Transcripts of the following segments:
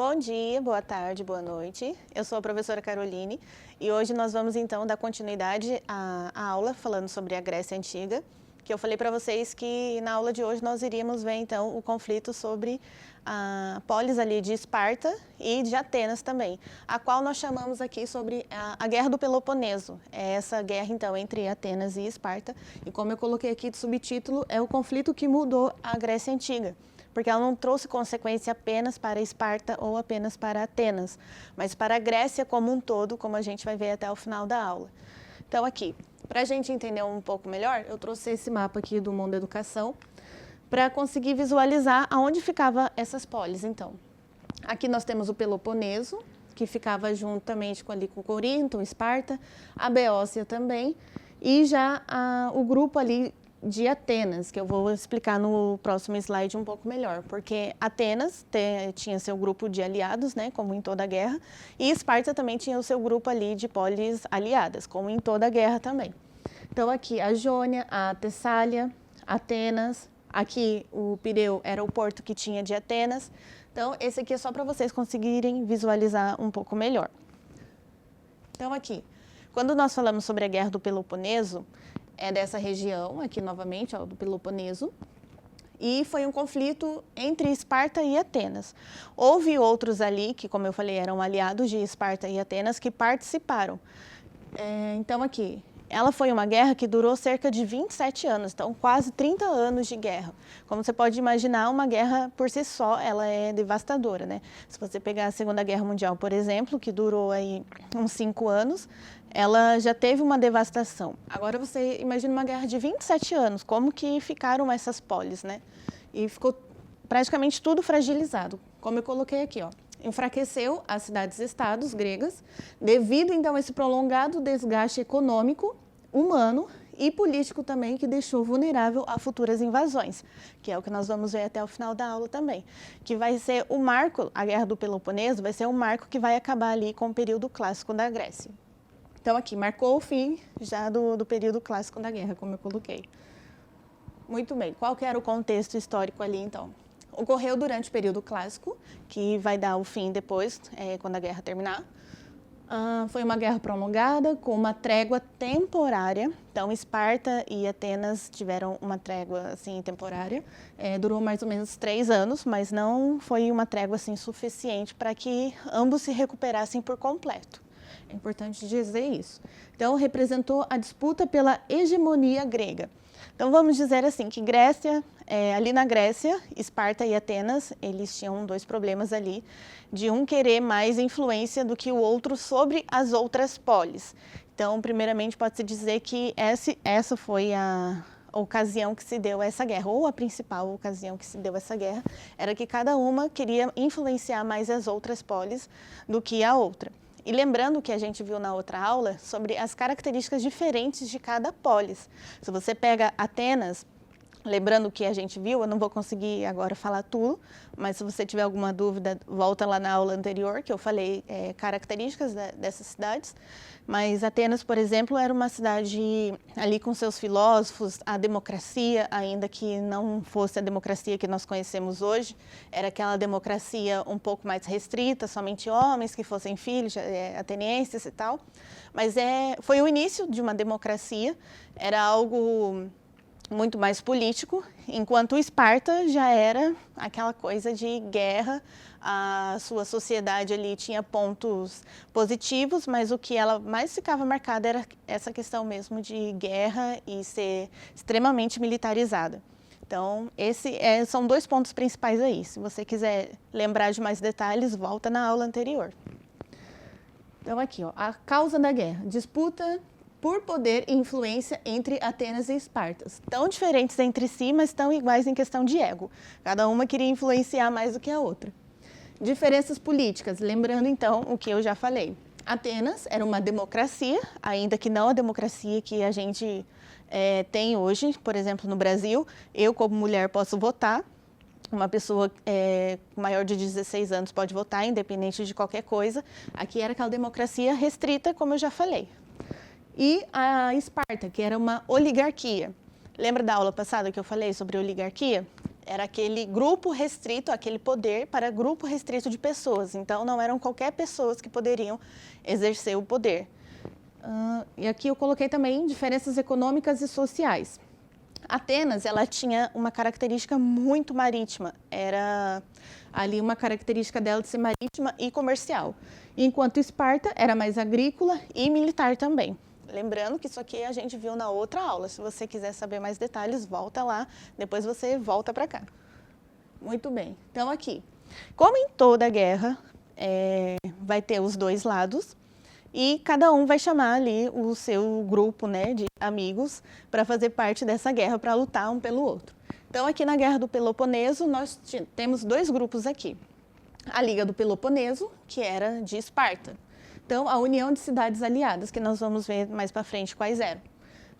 Bom dia, boa tarde, boa noite. Eu sou a professora Caroline e hoje nós vamos então dar continuidade à aula falando sobre a Grécia Antiga, que eu falei para vocês que na aula de hoje nós iríamos ver então o conflito sobre a polis ali de Esparta e de Atenas também, a qual nós chamamos aqui sobre a Guerra do Peloponeso. É essa guerra então entre Atenas e Esparta e como eu coloquei aqui de subtítulo, é o conflito que mudou a Grécia Antiga. Porque ela não trouxe consequência apenas para Esparta ou apenas para Atenas, mas para a Grécia como um todo, como a gente vai ver até o final da aula. Então aqui, para a gente entender um pouco melhor, eu trouxe esse mapa aqui do Mundo Educação, para conseguir visualizar aonde ficavam essas polis, então. Aqui nós temos o Peloponeso, que ficava juntamente ali com Corinto, Esparta, a Beócia também, e já o grupo ali de Atenas, que eu vou explicar no próximo slide um pouco melhor, porque Atenas tinha seu grupo de aliados, né, como em toda a guerra, e Esparta também tinha o seu grupo ali de polis aliadas, como em toda a guerra também. Então aqui a Jônia, a Tessália, Atenas, aqui o Pireu era o porto que tinha de Atenas. Então esse aqui é só para vocês conseguirem visualizar um pouco melhor. Então aqui, quando nós falamos sobre a Guerra do Peloponeso, é dessa região, aqui novamente, ó, do Peloponeso, e foi um conflito entre Esparta e Atenas. Houve outros ali, que como eu falei, eram aliados de Esparta e Atenas, que participaram. Então aqui, ela foi uma guerra que durou cerca de 27 anos, então quase 30 anos de guerra. Como você pode imaginar, uma guerra por si só, ela é devastadora, né? Se você pegar a Segunda Guerra Mundial, por exemplo, que durou aí uns 5 anos, ela já teve uma devastação. Agora você imagina uma guerra de 27 anos, como que ficaram essas polis, né? E ficou praticamente tudo fragilizado, como eu coloquei aqui, ó. Enfraqueceu as cidades-estados gregas, devido então a esse prolongado desgaste econômico, humano e político também, que deixou vulnerável a futuras invasões, que é o que nós vamos ver até o final da aula também, que vai ser o marco, a Guerra do Peloponeso vai ser o marco que vai acabar ali com o período clássico da Grécia. Então aqui, marcou o fim já do período clássico da guerra, como eu coloquei. Muito bem, qual que era o contexto histórico ali então? Ocorreu durante o período clássico, que vai dar o fim depois, quando a guerra terminar. Foi uma guerra prolongada, com uma trégua temporária. Então, Esparta e Atenas tiveram uma trégua assim, temporária. Durou mais ou menos 3 anos, mas não foi uma trégua assim, suficiente para que ambos se recuperassem por completo. É importante dizer isso. Então, representou a disputa pela hegemonia grega. Então, vamos dizer assim, que Grécia, ali na Grécia, Esparta e Atenas, eles tinham 2 problemas ali, de um querer mais influência do que o outro sobre as outras polis. Então, primeiramente, pode-se dizer que essa foi a ocasião que se deu essa guerra, ou a principal ocasião que se deu essa guerra, era que cada uma queria influenciar mais as outras polis do que a outra. E lembrando que a gente viu na outra aula sobre as características diferentes de cada polis. Se você pega Atenas, lembrando que a gente viu, eu não vou conseguir agora falar tudo, mas se você tiver alguma dúvida, volta lá na aula anterior, que eu falei características dessas cidades. Mas Atenas, por exemplo, era uma cidade ali com seus filósofos, a democracia, ainda que não fosse a democracia que nós conhecemos hoje, era aquela democracia um pouco mais restrita, somente homens que fossem filhos atenienses e tal. Mas foi o início de uma democracia, era algo muito mais político, enquanto Esparta já era aquela coisa de guerra. A sua sociedade ali tinha pontos positivos, mas o que ela mais ficava marcada era essa questão mesmo de guerra e ser extremamente militarizada. Então, são 2 pontos principais aí. Se você quiser lembrar de mais detalhes, volta na aula anterior. Então, aqui, ó, a causa da guerra, disputa por poder e influência entre Atenas e Esparta. Tão diferentes entre si, mas tão iguais em questão de ego. Cada uma queria influenciar mais do que a outra. Diferenças políticas, lembrando então o que eu já falei. Atenas era uma democracia, ainda que não a democracia que a gente tem hoje, por exemplo, no Brasil. Eu, como mulher, posso votar. Uma pessoa maior de 16 anos pode votar, independente de qualquer coisa. Aqui era aquela democracia restrita, como eu já falei. E a Esparta, que era uma oligarquia. Lembra da aula passada que eu falei sobre oligarquia? Era aquele grupo restrito, aquele poder para grupo restrito de pessoas. Então, não eram qualquer pessoas que poderiam exercer o poder. E aqui eu coloquei também diferenças econômicas e sociais. Atenas, ela tinha uma característica muito marítima. Era ali uma característica dela de ser marítima e comercial. Enquanto Esparta era mais agrícola e militar também. Lembrando que isso aqui a gente viu na outra aula. Se você quiser saber mais detalhes, volta lá. Depois você volta para cá. Muito bem. Então, aqui. Como em toda guerra, vai ter os dois lados. E cada um vai chamar ali o seu grupo, né, de amigos para fazer parte dessa guerra, para lutar um pelo outro. Então, aqui na Guerra do Peloponeso, nós temos dois grupos aqui. A Liga do Peloponeso, que era de Esparta. Então, a União de Cidades Aliadas, que nós vamos ver mais para frente quais eram.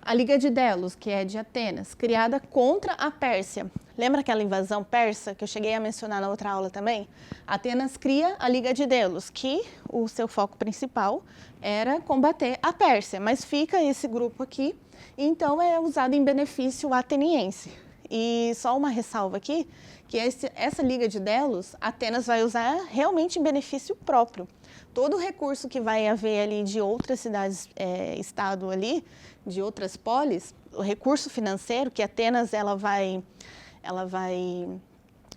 A Liga de Delos, que é de Atenas, criada contra a Pérsia. Lembra aquela invasão persa que eu cheguei a mencionar na outra aula também? Atenas cria a Liga de Delos, que o seu foco principal era combater a Pérsia, mas fica esse grupo aqui, então é usado em benefício ateniense. E só uma ressalva aqui, que essa Liga de Delos, Atenas vai usar realmente em benefício próprio. Todo o recurso que vai haver ali de outras cidades, estado ali, de outras polis, o recurso financeiro que Atenas ela vai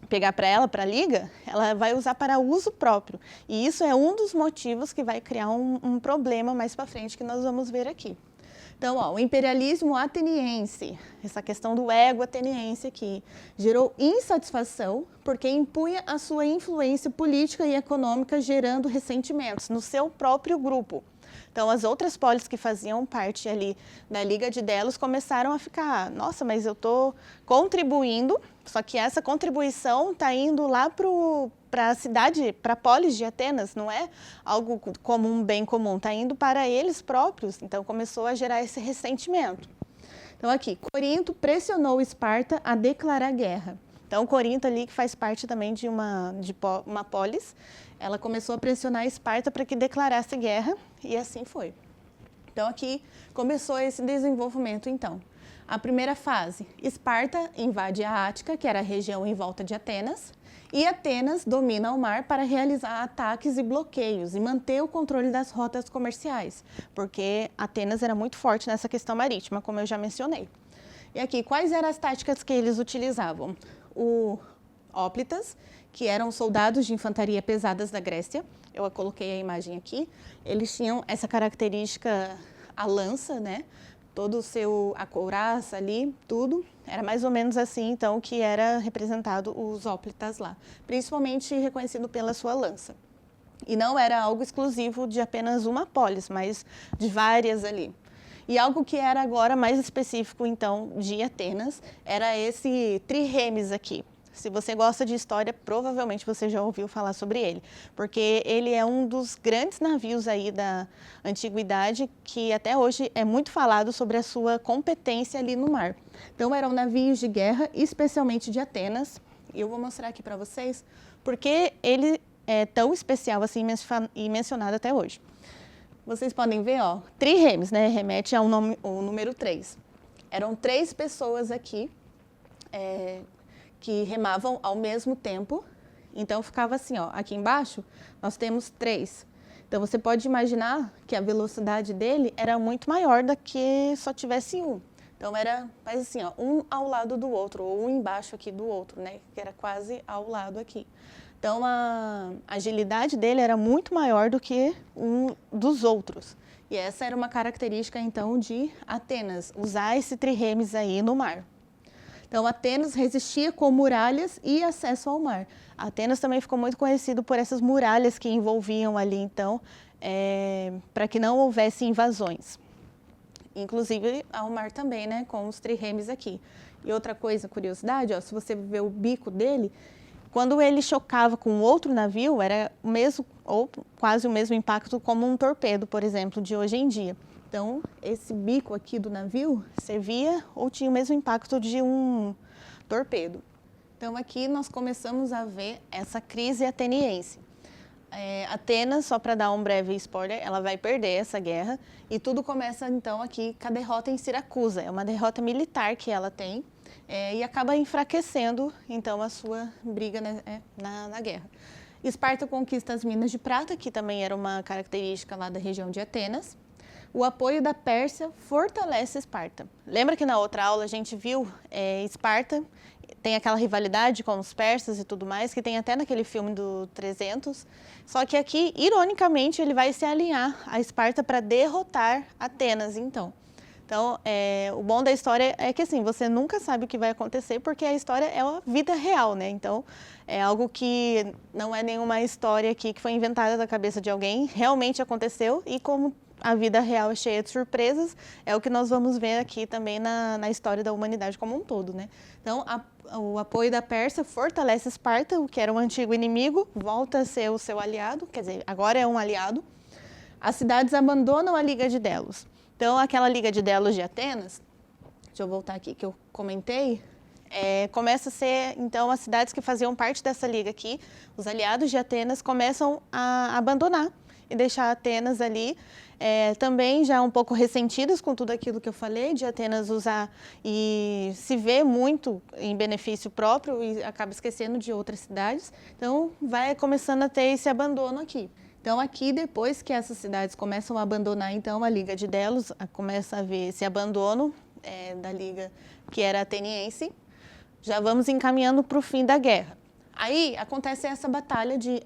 pegar para a Liga, ela vai usar para uso próprio. E isso é um dos motivos que vai criar um problema mais para frente que nós vamos ver aqui. Então, o imperialismo ateniense, essa questão do ego ateniense aqui, gerou insatisfação porque impunha a sua influência política e econômica, gerando ressentimentos no seu próprio grupo. Então, as outras polis que faziam parte ali da Liga de Delos começaram a ficar, nossa, mas eu estou contribuindo, só que essa contribuição está indo lá para a cidade, para a polis de Atenas, não é algo comum, bem comum, está indo para eles próprios, então começou a gerar esse ressentimento. Então, aqui, Corinto pressionou Esparta a declarar guerra. Então, Corinto ali, que faz parte também de uma polis, ela começou a pressionar Esparta para que declarasse guerra, e assim foi. Então, aqui começou esse desenvolvimento, então. A primeira fase, Esparta invade a Ática, que era a região em volta de Atenas, e Atenas domina o mar para realizar ataques e bloqueios e manter o controle das rotas comerciais, porque Atenas era muito forte nessa questão marítima, como eu já mencionei. E aqui, quais eram as táticas que eles utilizavam? O Óplitas, que eram soldados de infantaria pesadas da Grécia, eu coloquei a imagem aqui, eles tinham essa característica, a lança, né? A couraça ali, tudo, era mais ou menos assim, então, que era representado os Óplitas lá, principalmente reconhecido pela sua lança. E não era algo exclusivo de apenas uma polis, mas de várias ali. E algo que era agora mais específico, então, de Atenas, era esse triremes aqui. Se você gosta de história, provavelmente você já ouviu falar sobre ele, porque ele é um dos grandes navios aí da antiguidade que até hoje é muito falado sobre a sua competência ali no mar. Então, eram navios de guerra, especialmente de Atenas, e eu vou mostrar aqui para vocês porque ele é tão especial assim e mencionado até hoje. Vocês podem ver, ó, triremes, né? Remete ao número 3. Eram 3 pessoas aqui que remavam ao mesmo tempo. Então, ficava assim, ó, aqui embaixo nós temos 3. Então, você pode imaginar que a velocidade dele era muito maior do que só tivesse um. Então, mas assim, ó, um ao lado do outro, ou um embaixo aqui do outro, né? Que era quase ao lado aqui. Então, a agilidade dele era muito maior do que um dos outros. E essa era uma característica, então, de Atenas, usar esse triremes aí no mar. Então, Atenas resistia com muralhas e acesso ao mar. Atenas também ficou muito conhecido por essas muralhas que envolviam ali, então, para que não houvesse invasões. Inclusive ao mar também, né, com os triremes aqui. E outra coisa, curiosidade, ó, se você ver o bico dele, quando ele chocava com outro navio, era o mesmo, ou quase o mesmo impacto como um torpedo, por exemplo, de hoje em dia. Então, esse bico aqui do navio servia ou tinha o mesmo impacto de um torpedo. Então, aqui nós começamos a ver essa crise ateniense. Atenas, só para dar um breve spoiler, ela vai perder essa guerra e tudo começa então aqui com a derrota em Siracusa. É uma derrota militar que ela tem e acaba enfraquecendo então a sua briga, né, na guerra. Esparta conquista as minas de prata, que também era uma característica lá da região de Atenas. O apoio da Pérsia fortalece Esparta. Lembra que na outra aula a gente viu Esparta tem aquela rivalidade com os persas e tudo mais, que tem até naquele filme do 300. Só que aqui, ironicamente, ele vai se alinhar a Esparta para derrotar Atenas, então. Então, o bom da história é que, assim, você nunca sabe o que vai acontecer, porque a história é a vida real, né? Então, é algo que não é nenhuma história aqui que foi inventada da cabeça de alguém, realmente aconteceu, e como a vida real é cheia de surpresas, é o que nós vamos ver aqui também na história da humanidade como um todo, né? Então, o apoio da Pérsia fortalece Esparta, o que era um antigo inimigo, volta a ser o seu aliado, quer dizer, agora é um aliado. As cidades abandonam a Liga de Delos. Então, aquela Liga de Delos de Atenas, deixa eu voltar aqui que eu comentei, começa a ser, então, as cidades que faziam parte dessa liga aqui, os aliados de Atenas começam a abandonar e deixar Atenas ali, também já um pouco ressentidas com tudo aquilo que eu falei, de Atenas usar e se ver muito em benefício próprio e acaba esquecendo de outras cidades. Então, vai começando a ter esse abandono aqui. Então, aqui, depois que essas cidades começam a abandonar, então, a Liga de Delos, começa a haver esse abandono da Liga que era ateniense, já vamos encaminhando para o fim da guerra. Aí, acontece essa batalha de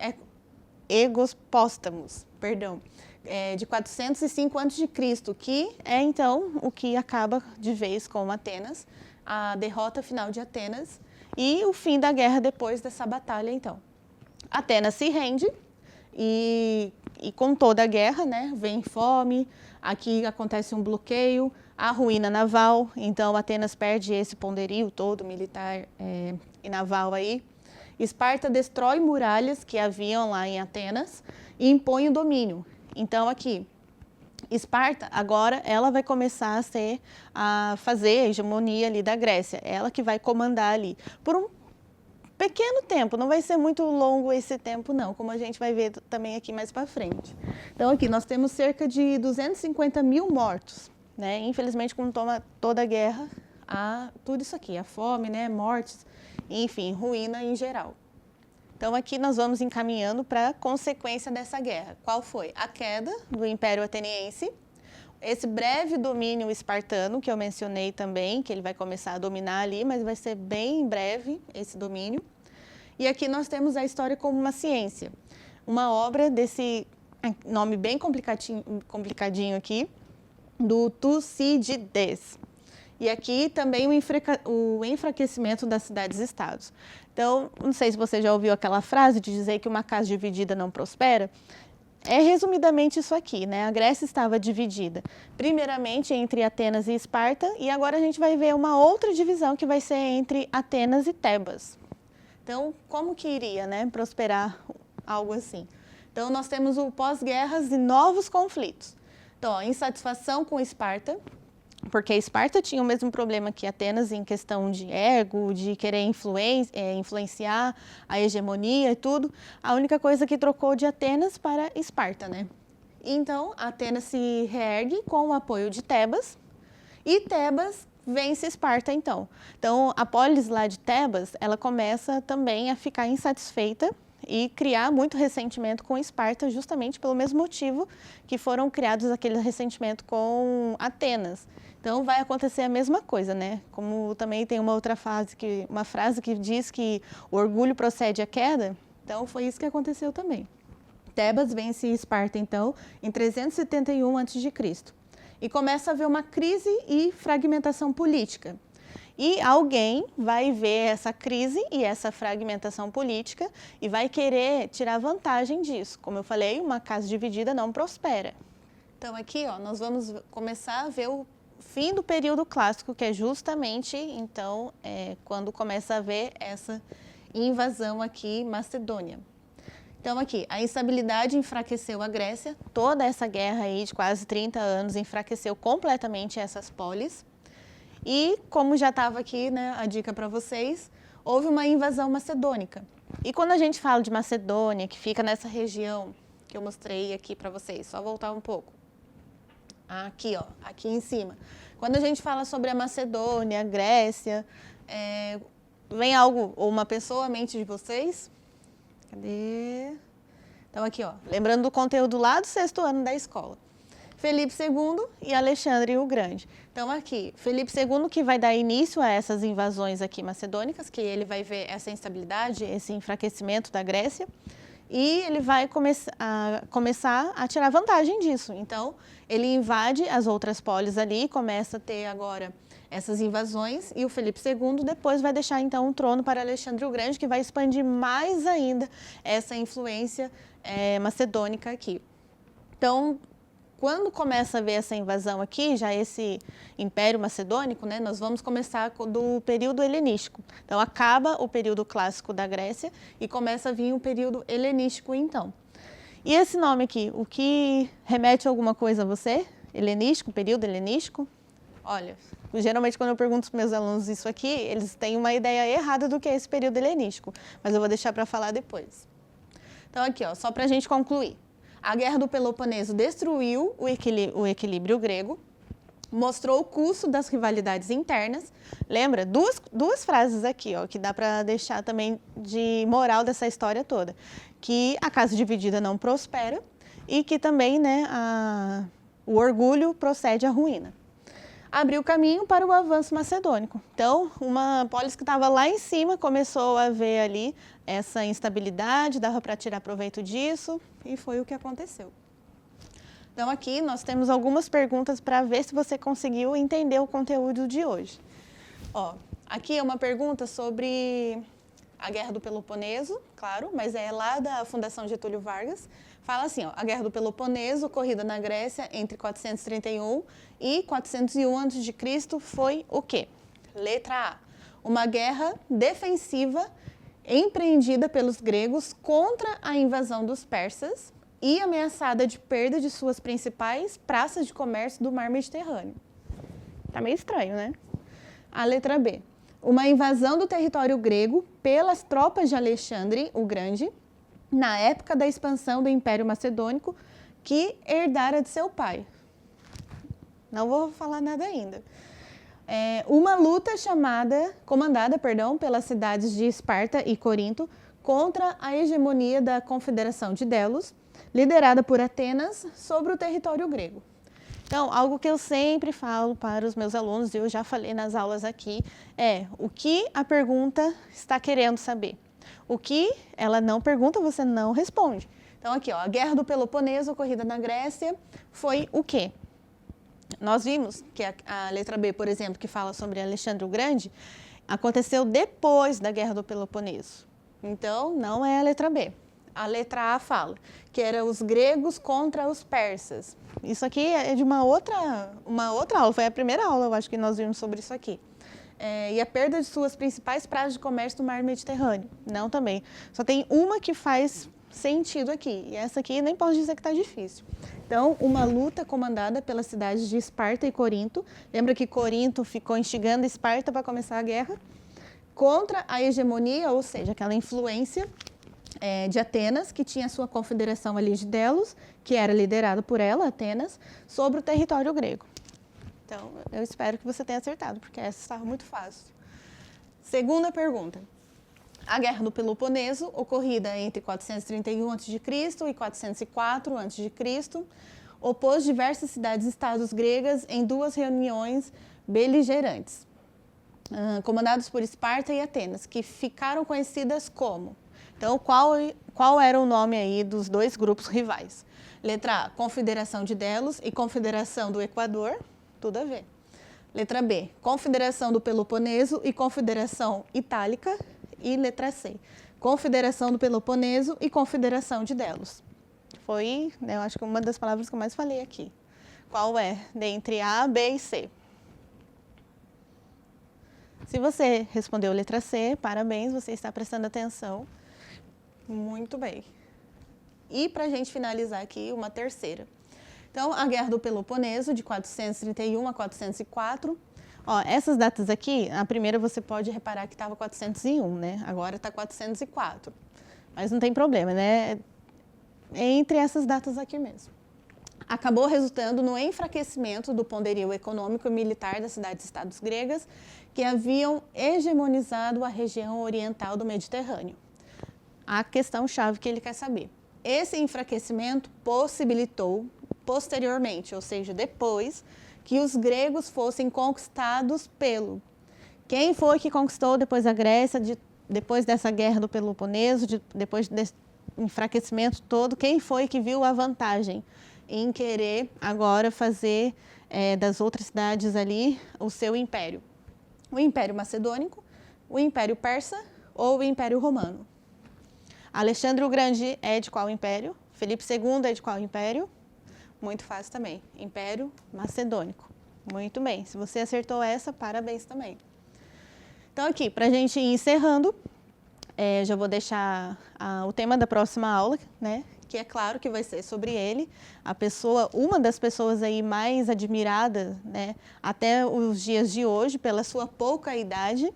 Egospóstamos, de 405 a.C., que é, então, o que acaba de vez com Atenas, a derrota final de Atenas e o fim da guerra depois dessa batalha, então. Atenas se rende e com toda a guerra, né, vem fome, aqui acontece um bloqueio, a ruína naval, então Atenas perde esse poderio todo militar e naval aí. Esparta destrói muralhas que haviam lá em Atenas e impõe o domínio. Então, aqui, Esparta, agora, ela vai começar a fazer a hegemonia ali da Grécia. Ela que vai comandar ali por um pequeno tempo, não vai ser muito longo esse tempo não, como a gente vai ver também aqui mais para frente. Então, aqui nós temos cerca de 250 mil mortos, né? Infelizmente, como toma toda a guerra, há tudo isso aqui, a fome, né, mortes, enfim, ruína em geral. Então, aqui nós vamos encaminhando para a consequência dessa guerra. Qual foi? A queda do Império Ateniense, esse breve domínio espartano, que eu mencionei também, que ele vai começar a dominar ali, mas vai ser bem breve esse domínio. E aqui nós temos a história como uma ciência. Uma obra desse nome bem complicadinho aqui, do Tucídides. E aqui também o enfraquecimento das cidades-estados. Então, não sei se você já ouviu aquela frase de dizer que uma casa dividida não prospera. É resumidamente isso aqui, né? A Grécia estava dividida, primeiramente entre Atenas e Esparta, e agora a gente vai ver uma outra divisão que vai ser entre Atenas e Tebas. Então, como que iria, né, prosperar algo assim? Então, nós temos o pós-guerras e novos conflitos. Então, ó, insatisfação com Esparta, porque Esparta tinha o mesmo problema que Atenas em questão de ego, de querer influenciar a hegemonia e tudo. A única coisa que trocou de Atenas para Esparta, né? Então, Atenas se reergue com o apoio de Tebas e Tebas vence Esparta, então. Então, a polis lá de Tebas, ela começa também a ficar insatisfeita e criar muito ressentimento com Esparta, justamente pelo mesmo motivo que foram criados aquele ressentimento com Atenas. Então, vai acontecer a mesma coisa, né? Como também tem uma frase que diz que o orgulho procede à queda, então foi isso que aconteceu também. Tebas vence Esparta, então, em 371 a.C. E começa a haver uma crise e fragmentação política. E alguém vai ver essa crise e essa fragmentação política e vai querer tirar vantagem disso. Como eu falei, uma casa dividida não prospera. Então, aqui, ó, nós vamos começar a ver o fim do período clássico, que é justamente, então, quando começa a haver essa invasão aqui macedônia. Então, aqui, a instabilidade enfraqueceu a Grécia, toda essa guerra aí de quase 30 anos enfraqueceu completamente essas polis. E, como já estava aqui, né, a dica para vocês, houve uma invasão macedônica. E quando a gente fala de Macedônia, que fica nessa região que eu mostrei aqui para vocês, só voltar um pouco. Aqui, ó, aqui em cima. Quando a gente fala sobre a Macedônia, a Grécia, vem algo, ou uma pessoa à mente de vocês? Cadê? Então aqui, ó, lembrando do conteúdo lá do 6º ano da escola. Felipe II e Alexandre o Grande. Então aqui, Felipe II que vai dar início a essas invasões aqui macedônicas, que ele vai ver essa instabilidade, esse enfraquecimento da Grécia, e ele vai começar a tirar vantagem disso. Então, ele invade as outras polis ali, começa a ter agora essas invasões, e o Felipe II depois vai deixar então o trono para Alexandre o Grande, que vai expandir mais ainda essa influência macedônica aqui. Então, quando começa a ver essa invasão aqui, já esse Império Macedônico, né, nós vamos começar do período helenístico. Então, acaba o período clássico da Grécia e começa a vir o período helenístico, então. E esse nome aqui, o que remete a alguma coisa a você? Helenístico, período helenístico? Olha, geralmente quando eu pergunto para os meus alunos isso aqui, eles têm uma ideia errada do que é esse período helenístico, mas eu vou deixar para falar depois. Então, aqui, ó, só para a gente concluir. A Guerra do Peloponeso destruiu o equilíbrio grego, mostrou o custo das rivalidades internas. Lembra? Duas frases aqui, ó, que dá para deixar também de moral dessa história toda. Que a casa dividida não prospera e que também, né, o orgulho procede à ruína. Abriu caminho para o avanço macedônico. Então, uma polis que estava lá em cima começou a ver ali essa instabilidade, dava para tirar proveito disso, e foi o que aconteceu. Então, aqui nós temos algumas perguntas para ver se você conseguiu entender o conteúdo de hoje. Ó, aqui é uma pergunta sobre a Guerra do Peloponeso, claro, mas é lá da Fundação Getúlio Vargas. Fala assim, ó, a Guerra do Peloponeso, ocorrida na Grécia entre 431 e 401 a.C., foi o quê? Letra A. Uma guerra defensiva empreendida pelos gregos contra a invasão dos persas e ameaçada de perda de suas principais praças de comércio do mar Mediterrâneo. Tá meio estranho, né? A letra B. Uma invasão do território grego pelas tropas de Alexandre o Grande, na época da expansão do Império Macedônico, que herdara de seu pai. Não vou falar nada ainda. Uma luta comandada pelas cidades de Esparta e Corinto contra a hegemonia da Confederação de Delos, liderada por Atenas, sobre o território grego. Então, algo que eu sempre falo para os meus alunos, e eu já falei nas aulas aqui, é o que a pergunta está querendo saber. O que ela não pergunta, você não responde. Então, aqui, ó, a Guerra do Peloponeso, ocorrida na Grécia, foi o quê? Nós vimos que a letra B, por exemplo, que fala sobre Alexandre o Grande, aconteceu depois da Guerra do Peloponeso. Então, não é a letra B. A letra A fala que eram os gregos contra os persas. Isso aqui é de uma outra aula, foi a primeira aula, eu acho que nós vimos sobre isso aqui. E a perda de suas principais praças de comércio do mar Mediterrâneo. Não também. Só tem uma que faz sentido aqui, e essa aqui nem posso dizer que está difícil. Então, uma luta comandada pelas cidades de Esparta e Corinto. Lembra que Corinto ficou instigando Esparta para começar a guerra? Contra a hegemonia, ou seja, aquela influência de Atenas, que tinha a sua confederação ali de Delos, que era liderado por ela, Atenas, sobre o território grego. Então, eu espero que você tenha acertado, porque essa estava muito fácil. Segunda pergunta. A Guerra do Peloponeso, ocorrida entre 431 a.C. e 404 a.C., opôs diversas cidades-estados gregas em duas reuniões beligerantes, comandadas por Esparta e Atenas, que ficaram conhecidas como... Então, qual era o nome aí dos dois grupos rivais? Letra A, Confederação de Delos e Confederação do Equador, tudo a ver. Letra B, Confederação do Peloponeso e Confederação Itálica. E letra C, Confederação do Peloponeso e Confederação de Delos. Foi, eu acho que uma das palavras que eu mais falei aqui. Qual é? Dentre A, B e C. Se você respondeu letra C, parabéns, você está prestando atenção. Muito bem. E para a gente finalizar aqui, uma terceira. Então, a Guerra do Peloponeso, de 431 a 404, Ó, essas datas aqui, a primeira você pode reparar que estava 401, né? Agora está 404. Mas não tem problema, né? É entre essas datas aqui mesmo. Acabou resultando no enfraquecimento do poderio econômico e militar das cidades-estados gregas que haviam hegemonizado a região oriental do Mediterrâneo. A questão-chave que ele quer saber. Esse enfraquecimento possibilitou, posteriormente, ou seja, depois, que os gregos fossem conquistados pelo... Quem foi que conquistou depois a Grécia, depois dessa guerra do Peloponeso, depois desse enfraquecimento todo, quem foi que viu a vantagem em querer agora fazer das outras cidades ali o seu império? O Império Macedônico, o Império Persa ou o Império Romano? Alexandre o Grande é de qual império? Felipe II é de qual império? Muito fácil também, Império Macedônico. Muito bem, se você acertou essa, parabéns também. Então aqui, para a gente ir encerrando, já vou deixar o tema da próxima aula, né? Que é claro que vai ser sobre ele, uma das pessoas aí mais admiradas, né, até os dias de hoje, pela sua pouca idade,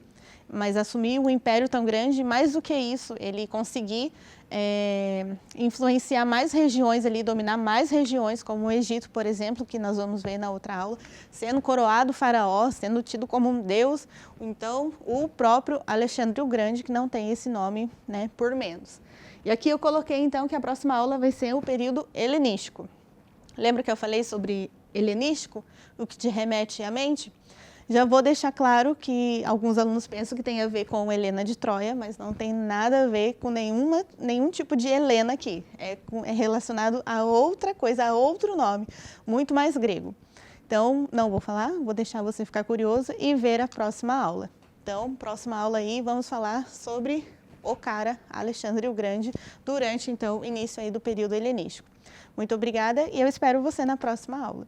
mas assumir um império tão grande, mais do que isso, ele conseguir influenciar mais regiões ali, dominar mais regiões, como o Egito, por exemplo, que nós vamos ver na outra aula, sendo coroado faraó, sendo tido como um deus, então o próprio Alexandre o Grande, que não tem esse nome, né, por menos. E aqui eu coloquei então que a próxima aula vai ser o período helenístico. Lembra que eu falei sobre helenístico, o que te remete à mente? Já vou deixar claro que alguns alunos pensam que tem a ver com Helena de Troia, mas não tem nada a ver com nenhum tipo de Helena aqui. É relacionado a outra coisa, a outro nome, muito mais grego. Então, não vou falar, vou deixar você ficar curioso e ver a próxima aula. Então, próxima aula aí, vamos falar sobre o cara Alexandre o Grande, durante, então, o início aí do período helenístico. Muito obrigada e eu espero você na próxima aula.